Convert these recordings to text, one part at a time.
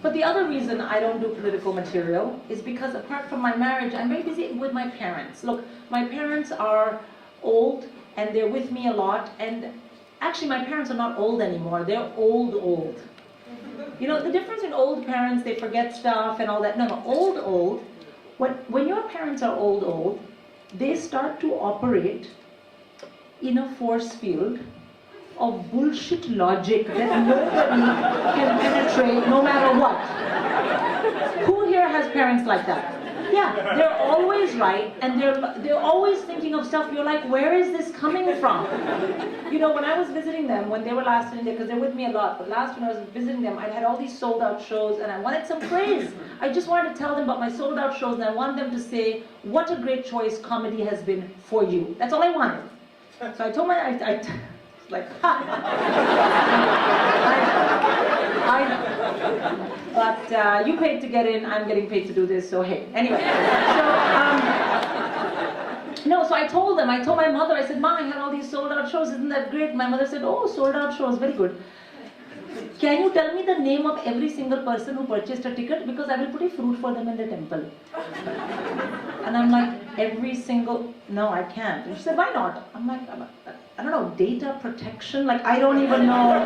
But the other reason I don't do political material is because apart from my marriage, I'm very busy with my parents. Look, my parents are old and they're with me a lot, and actually my parents are not old anymore, they're old. You know, the difference in old parents, they forget stuff and all that. No, old. When your parents are old, they start to operate in a force field of bullshit logic that nobody can penetrate no matter what. Who here has parents like that? Yeah, they're always right, and they're always thinking of stuff. You're like, where is this coming from? You know, when I was visiting them, when they were last in India, because they're with me a lot, but last when I was visiting them, I had all these sold out shows, and I wanted some praise. I just wanted to tell them about my sold out shows, and I wanted them to say, what a great choice comedy has been for you. That's all I wanted. So I told like, ha! But you paid to get in, I'm getting paid to do this, so hey. Anyway, so I told them, I told my mother, I said, Ma, I had all these sold out shows, isn't that great? My mother said, oh, sold out shows, very good. Can you tell me the name of every single person who purchased a ticket? Because I will put a fruit for them in the temple. And I'm like, every single, no, I can't. And she said, why not? I'm like, I don't know, data protection? Like, I don't even know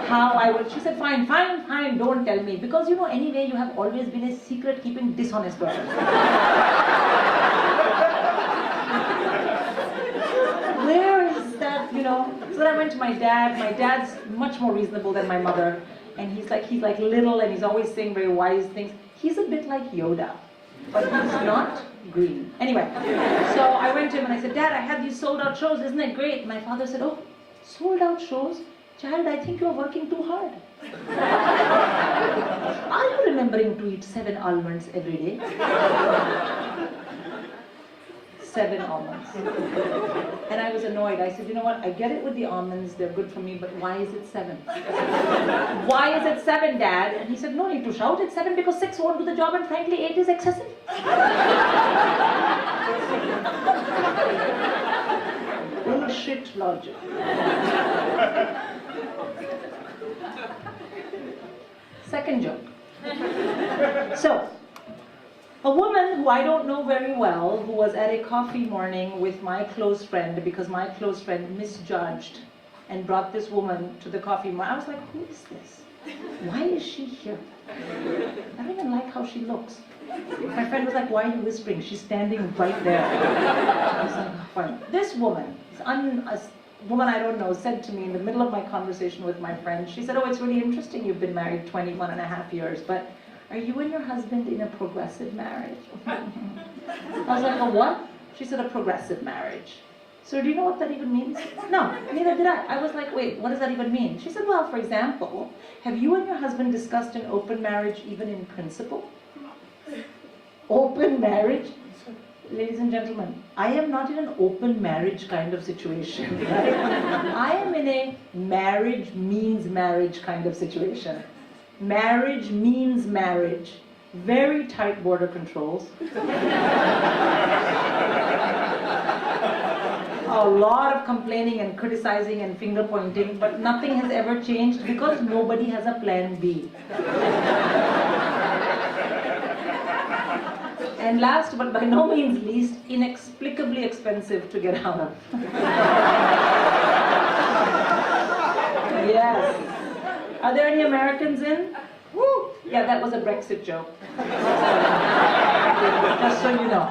how I would. She said, fine, don't tell me. Because, you know, anyway, you have always been a secret-keeping, dishonest person. Where is that, you know? So then I went to my dad. My dad's much more reasonable than my mother. And he's like little, and he's always saying very wise things. He's a bit like Yoda, but he's not green. Anyway, so I went to him and I said, Dad, I had these sold out shows, isn't it great? My father said, oh, sold out shows? Child, I think you're working too hard. Are you remembering to eat 7 almonds every day? 7 almonds. And I was annoyed. I said, you know what, I get it with the almonds, they're good for me, but why is it 7? Why is it 7, Dad? And he said, no need to shout, it's 7 because 6 won't do the job, and frankly 8 is excessive. Bullshit logic. Second joke. So, a woman who I don't know very well, who was at a coffee morning with my close friend, because my close friend misjudged and brought this woman to the coffee morning. I was like, who is this? Why is she here? I don't even like how she looks. My friend was like, why are you whispering? She's standing right there. I was like, oh, fine. This woman, a woman I don't know, said to me in the middle of my conversation with my friend, she said, oh, it's really interesting you've been married 21 and a half years, but are you and your husband in a progressive marriage? I was like, a what? She said, a progressive marriage. So do you know what that even means? No, neither did I. I was like, wait, what does that even mean? She said, well, for example, have you and your husband discussed an open marriage even in principle? Open marriage? Ladies and gentlemen, I am not in an open marriage kind of situation. Right? I am in a marriage means marriage kind of situation. Marriage means marriage. Very tight border controls. A lot of complaining and criticizing and finger pointing, but nothing has ever changed because nobody has a plan B. And last but by no means least, inexplicably expensive to get out of. Yes. Are there any Americans in? Woo! Yeah, that was a Brexit joke. Just so you know.